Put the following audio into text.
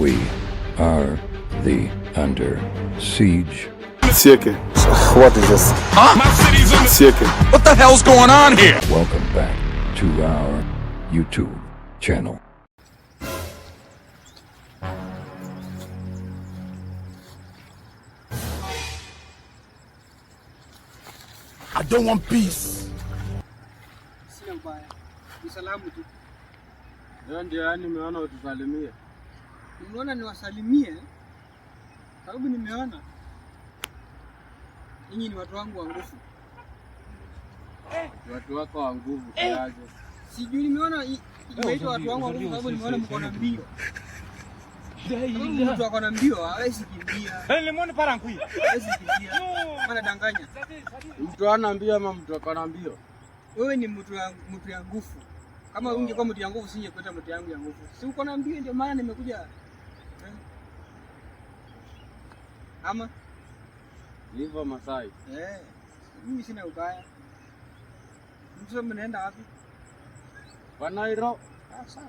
We are the Under Siege. Sieke. What is this? Huh? My city's on the Sieke. What the hell's going on here? Welcome back to our YouTube channel. I don't want peace. Sina ubaya. Ni salamu tu. Ndio yani nimeona utusalimie. Nimeona niwasalimie. Sababu nimeona nyinyi ni watu wangu wa nguvu. Watu wako wa nguvu kiaje? Sijui nimeona imeitwa watu wangu wa nguvu sababu nimeona mko na mbio. Mtu ako na mbio hawezi kimbia. Nimeona parankui. Hawezi kimbia. Maana danganya. Mtu ana mbio ama mtu akona mbio? Wewe ni mtu ya nguvu. Kama ungekuwa mtu ya nguvu singekuita mtu yangu ya nguvu. Si uko na mbio ndio maana nimekuja. Ama Hivyo Masai. Mimi sina ubaya. Mtu mnaenda wapi? Kwa Nairobi. Sawa.